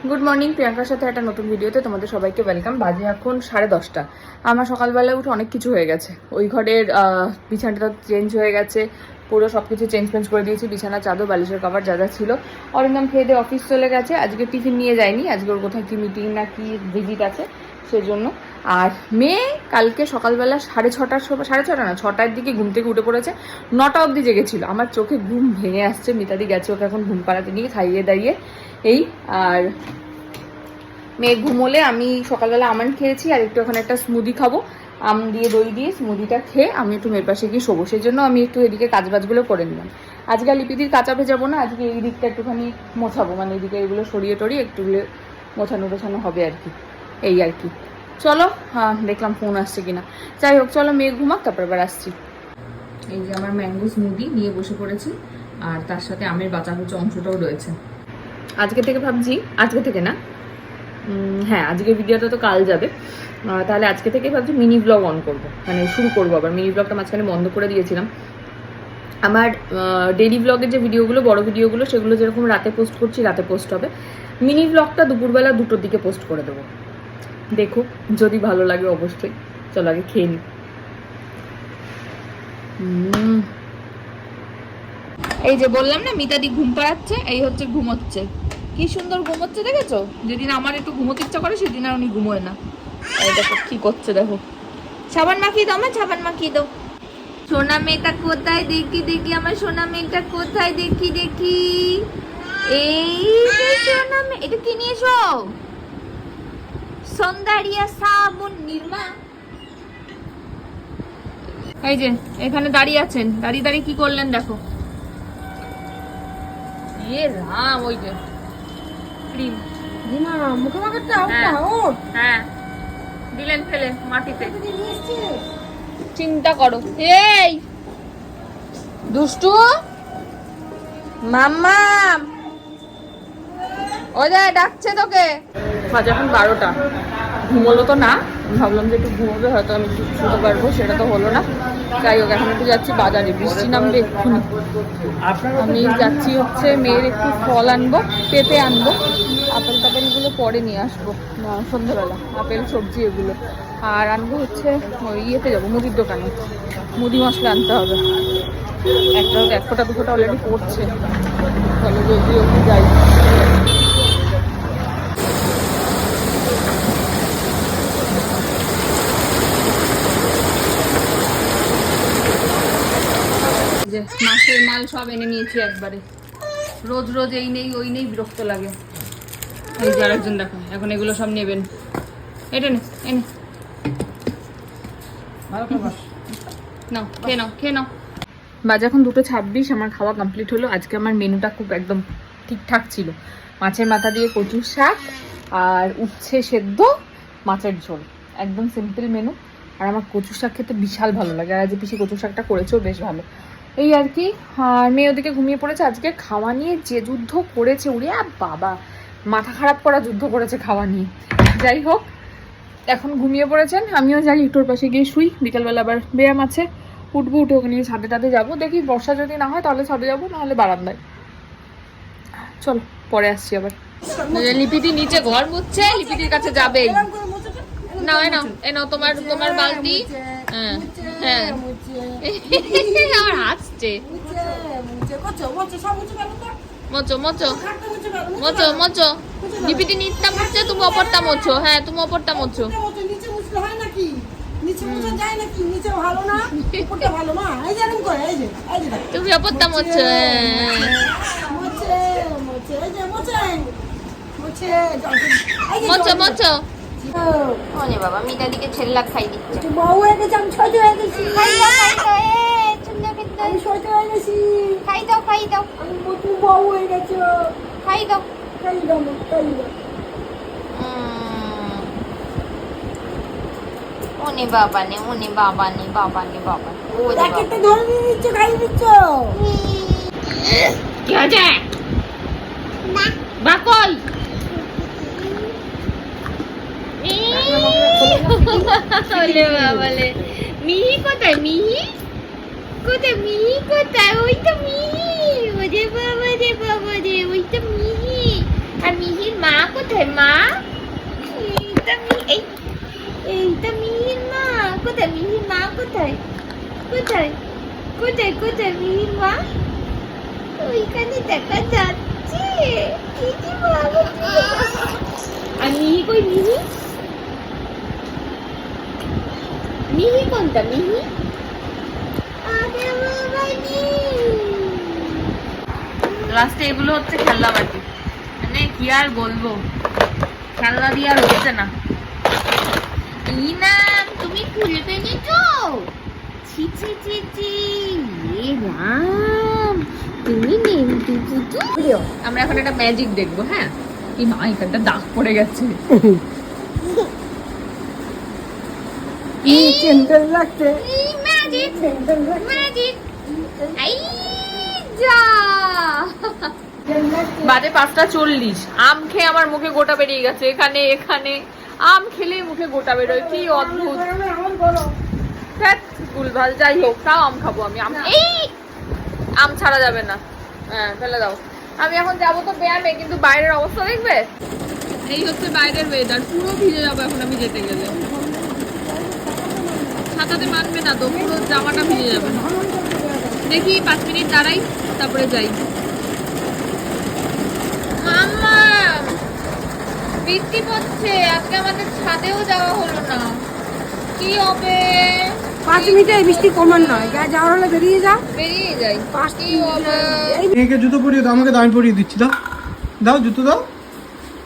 Good morning, প্রিয়াঙ্কার সাথে একটা নতুন ভিডিওতে তোমাদের সবাইকে ওয়েলকাম। বাজে এখন 10:30। আমার সকালবেলায় উঠে অনেক কিছু হয়ে গেছে। ওই ঘরের বিছানাটা চেঞ্জ হয়ে গেছে, পুরো সব কিছু চেঞ্জ করে দিয়েছি। বিছানা, চাদর, বালিশের কভার যা যা ছিল। অরিন্দম খেয়ে দিয়ে অফিস চলে গেছে। আজকে টিফিন নিয়ে যায়নি, আজকে ওর কোথায় কি মিটিং না কি ভিজিট আছে সেজন্য। আর মেয়ে কালকে সকালবেলা 6:30 সময়, 6:30 না 6টার দিকে ঘুম থেকে উঠে পড়েছে। 9টা অবধি জেগেছিল। আমার চোখে ঘুম ভেঙে আসছে। মিতাদি গেছে ওকে এখন ঘুম পাড়াতে নিয়ে খাইয়ে দাইয়ে এই। আর মেয়ে ঘুমোলে আমি সকালবেলা আমন্ড খেয়েছি, আর একটু ওখানে একটা স্মুদি খাবো আম দিয়ে দই দিয়ে। স্মুদিটা খেয়ে আমি একটু মেয়ের পাশে গিয়ে শোবো, সেই জন্য আমি একটু এদিকে কাজবাজগুলো করে নিলাম। আজকে লিপিদির কাঁচা ভেজাবো না, আজকে এই দিকটা একটুখানি মোছাবো, মানে এদিকে এগুলো সরিয়ে টরিয়ে একটু মোছানো হবে আর কি, এই আর কি। চলো, হ্যাঁ দেখলাম ফোন আসছে কিনা। যাই হোক, চলো মেয়ে ঘুমাক, তারপর আবার আসছি। এই যে আমার ম্যাঙ্গো স্মুদি নিয়ে বসে পড়েছি, আর তার সাথে আমের বাঁচা কুচো অংশটাও রয়েছে। আজকে থেকে ভাবছি, আজকে থেকে না, হ্যাঁ আজকের ভিডিওটা তো কাল যাবে, তাহলে আজকে থেকে ভাবছি মিনি ব্লগ অন করবো, মানে শুরু করবো আবার। মিনি ব্লগটা মাঝখানে বন্ধ করে দিয়েছিলাম। আমার ডেইলি ব্লগের যে ভিডিওগুলো, বড় ভিডিওগুলো, সেগুলো যেরকম রাতে পোস্ট করছি রাতে পোস্ট হবে। মিনি ব্লগটা দুপুরবেলা 2টোর দিকে পোস্ট করে দেবো। দেখো যদি ভালো লাগে অবশ্যই। চলো আগে খেয়ে নিই। এই যে বললাম না মিতাদি ঘুম পাড়াচ্ছে, এই হচ্ছে ঘুমোচ্ছে। কি সুন্দর ঘুমোচ্ছে দেখেছো? যেদিন আমার একটু ঘুমোতে ইচ্ছা করে সেদিন আর উনি ঘুমোয় না। এই দেখো কি করছে, দেখো। সাবান মাখিয়ে দাও, আমার সাবান মাখিয়ে দাও। সোনা মেয়েটা কোথায় দেখি দেখি, আমার সোনা মেয়েটা কোথায় দেখি দেখি। এই সোনা মেয়ে, এটা কি নিয়েছো? সৌন্দর্য সাবুন নির্মা। এই যে এখানে দাঁড়িয়ে আছেন, দাঁড়িয়ে দাঁড়িয়ে কি করলেন দেখো। এ রাম, ওই যে ক্রিম মুখে মাখাতে। হ্যাঁ দিলেন ফেলে মাটিতে। চিন্তা করো। এই দুষ্টু মাম্মা, ওই যে ডাকছে তোকে। আজ এখন 12টা, ঘুমোলো তো না। ভাবলাম যে একটু ঘুমোবে, হয়তো আমি একটু শুতে পারবো, সেটা তো হলো না। যাই হোক, এখন একটু যাচ্ছি বাজারে, বৃষ্টি নামবে এক্ষুনি। আমি যাচ্ছি হচ্ছে মেয়ের একটু ফল আনবো, পেঁপে আনবো, আপেল টাপেলগুলো পরে নিয়ে আসবো সন্ধ্যাবেলা, আপেল সবজি এগুলো। আর আনবো হচ্ছে ওই ইয়েতে যাবো, মুদির দোকানে, মুদি মশলা আনতে হবে। এক ফোঁটা 2 ফোঁটা অলরেডি পড়ছে, তাহলে যদি ওকে যাই। যে মাছের মাল সব এনে নিয়েছি একবারে। রোজ রোজ এই নেই ওই নেই, বিরক্ত লাগে। এই যে আরেকজন দেখো, এখন এগুলো সব নেবেন। এটা নে, এনে নাও, খেয়ে নাও। বাজে এখন 2:26। আমার খাওয়া কমপ্লিট হলো। আজকে আমার মেনুটা খুব একদম ঠিকঠাক ছিল। মাছের মাথা দিয়ে কচুর শাক আর উচ্ছে সেদ্ধ, মাছের ঝোল, একদম সিম্পল মেনু। আর আমার কচুর শাক খেতে বিশাল ভালো লাগে, আর আজ পিসি কচুর শাকটা করেছেও বেশ ভালো, এই আর কি। আর মেয়ে ওদিকে ঘুমিয়ে পড়েছে। আজকে খাওয়া নিয়ে যে যুদ্ধ করেছে, উড়ে বাবা, মাথা খারাপ করা যুদ্ধ করেছে খাওয়া নিয়ে। যাই হোক, এখন ঘুমিয়ে পড়েছেন, আমিও যাই একটুর পাশে গিয়ে শুই। বিকালবেলা আবার ব্যায়াম আছে, উঠবো, উঠে ওকে নিয়ে ছাদে যাবো। দেখি বর্ষা যদি না হয় তাহলে ছাদে যাবো, নাহলে বারান্দায়। চলো পরে আসছি আবার। লিপিদি নিচে ঘর মুছছে, লিপিদির কাছে যাবে। নাও এনাও তোমার বালতি। হ্যাঁ হ্যাঁ, আমার হাসছে। মোচো লিপিদি নিচটা মুছছে, তুমি অপরটা মোছো। হ্যাঁ তুমি অপরটা মোছো। তুমি অপরটা মোছো। মোচো। ওরে বাবা, মিতাদিকে ছেল্লা খাই দিচ্ছে। বউ হয়ে গেছে, আমি ছোট হয়ে গেছি। খাই দাও আমি নতুন বউ হয়ে গেছে। খাই দাও। ওনে বাবা নে। ও প্যাকেটটা ধরে নিচ্ছ, খাই দিচ্ছ। কি হয়েছে? বাকই মিহি কোথায়? ওই তো মিহি। ওরে বাবা রে, ওই তো মিহি। আর মিহির মা কোথায়? মা এইটা মিহির মা কোথায়? মিহির মা কোথায়? কোথায় কোথায় কোথায় মিহির মা? ওইখানে দেখা যাচ্ছে। কি যে ভালো। আর মিহি কই? মিহি মিহি কোনটা? মিহি লাস্টে এগুলো হচ্ছে খেলনা বাটি, মানে কি আর বলবো, খেলনা দিয়ে আর হচ্ছে না। ইনাম তুমি খুলবে নিছো? ছি ছি ছি ছি, এ রাম তুমি নেমটু পুটু। আমরা এখন একটা ম্যাজিক দেখবো। হ্যাঁ, কি মা এখানটা দাগ পড়ে গেছে। কি সেন্টার লাগছে? Magic magic. এই যা বাজে 5:40। আম খেয়ে আমার মুখে গোটা বেরিয়ে গেছে। এখানে এখানে আম খেলে মুখে গোটা বেরোয়, কি অদ্ভুত। ভুলভাল, যাই হোক, তাও আম খাবো আমি। আম এই আম ছাড়া যাবে না। হ্যাঁ, ফেলে দাও। আমি এখন যাবো তো ব্যায়ামে, কিন্তু বাইরের অবস্থা দেখবে। এই হচ্ছে বাইরের ওয়েদার, পুরো ভিজে যাবো এখন আমি যেতে গেলে। ছাতাতে মানবে না তো, পুরো জামাটা ভিজে যাবে। দেখি 5 মিনিট দাঁড়াই, তারপরে যাই। মাম্মা বৃষ্টি পড়ছে, আজকে আমাদের ছাদেও যাওয়া হলো না, কি হবে? 5 মিনিটে বৃষ্টি কমান নয়, যা যাওয়ার হলে বেরিয়ে যা। বেরিয়ে যাই, কি হবে? মেয়েকে জুতো পরিয়ে দাও, আমাকে দাও, আমি পরিয়ে দিচ্ছি। দাও দাও জুতো দাও,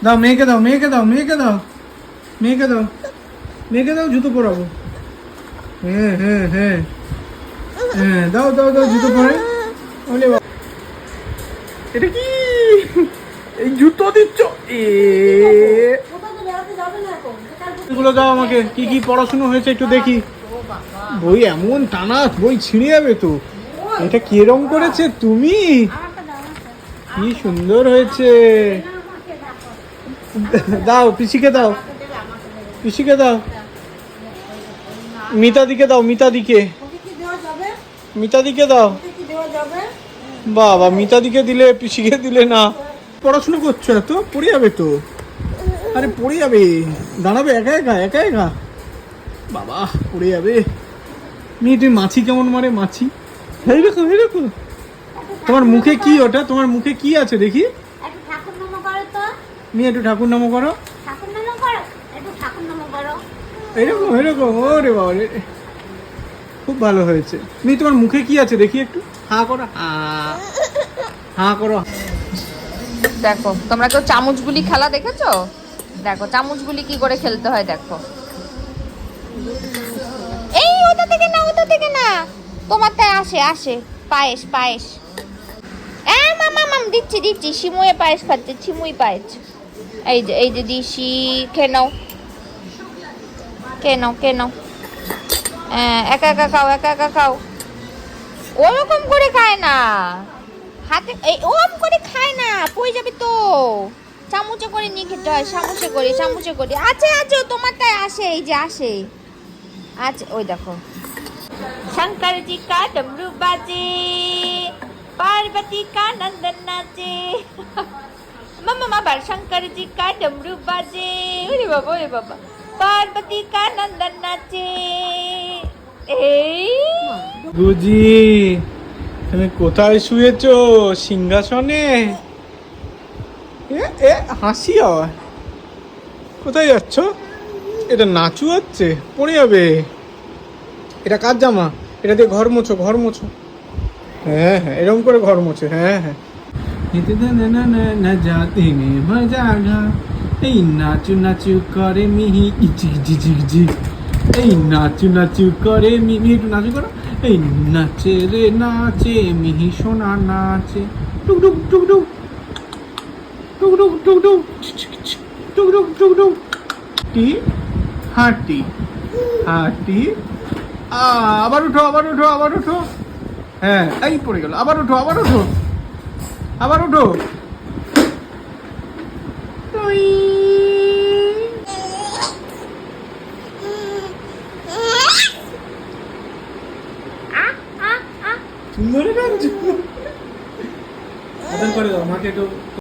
দাও মেয়েকে দাও, মেয়েকে দাও, মেয়েকে দাও, মেয়েকে দাও, মেয়েকে দাও, জুতো পরাবো। হ্যাঁ হ্যাঁ হ্যাঁ হ্যাঁ, দাও দাও দাও জুতো পরে। ওলে বাবা, এটা কি? এই জুতো দিচ্ছ? এগুলো দাও আমাকে, কি কি পড়াশোনা হয়েছে একটু দেখি। বই এমন টানা, বই ছিঁড়ে যাবে তো। এটা কিরম করেছে তুমি? কি সুন্দর হয়েছে। দাও পিসিকে দাও, পিসিকে দাও, মিতাদিকে দাও, মিতাদিকে, মিতাদিকে দাও। বাবা, মিতাদিকে দিলে পিসিকে দিলে না। পড়াশোনা করছো এত? পড়ে যাবে তো। আরে পড়ে যাবে, দাঁড়াবে একা একা, একা একা। বাবা পড়ে যাবে। মেয়ে তুমি মাছি কেমন মারে? মাছি এই দেখো, এই দেখো। তোমার মুখে কি ওটা? তোমার মুখে কি আছে দেখি? একটু ঠাকুর নাম করো তো। মেয়ে একটু ঠাকুর নাম করো। ঠাকুর নাম করো, একটু ঠাকুর নাম করো। এরকম এরকম, ওরে বাবা রে, খুব ভালো হয়েছে। মেয়ে তোমার মুখে কি আছে দেখি একটু। হা করো, হা করো। দেখো, তোমরা কেউ চামচগুলি খেলা দেখেছো? দেখো চামচগুলি কি করে খেলতে হয়, দেখো। এই ওটা থেকে না, ওটা থেকে না, তোমারটাই আসে আসে। পায়েস পায়েস। মামা মাম দিচ্ছি দিচ্ছি, শিমুয়ে পায়েস খাচ্ছে, শিমুই পায়েস। এই যে দিশি, খেয়ে নাও, খেয়ে নাও, খেয়ে নাও। একা একা খাও, একা একা খাও। ওরকম করে খায় না, হাতে এই ওরকম করে খায় না, পড়ে যাবে তো। চামচে করে নিয়ে খেতে হয়, চামচে করে, চামচে করে। আছে আছে, তোমারটাই আসে, এই যে আসে আছে, ওই দেখো। शंकर जी का डमरू बाजे, पार्वती का नंदन नाचे। मम्मा मामा, शंकर जी का डमरू बाजे, ओरे बाबा, पार्वती का नंदन नाचे। গুজি, তুমি কোথায় শুয়েছো? সিংহাসনে? এ হাসি আওয়াজ। কোথায় যাচ্ছ? এটা নাচু হচ্ছে, পড়ে যাবে। এটা কার জামা? এটা দিয়ে ঘর মোছো, ঘর মোছো। হ্যাঁ হ্যাঁ, এরকম করে ঘর মোছো। হ্যাঁ হ্যাঁ। এই নাচু নাচু করে মিহি ইচি জি জি। এই নাচু নাচু করে মিহি, একটু নাচু করো। এই নাচে রে নাচে মিহি সোনা নাচে। টুক টুক টুক টুক টুক টুক টুক টুক টুক টুক টুক টুক। টি হাঁটি হাঁটি। আবার উঠো, আবার উঠো, আবার উঠো। হ্যাঁ, এই পড়ে গেল। আবার উঠো, আবার উঠো, আবার উঠো। সুন্দর গান। আদর করে দাও মাকে, একটু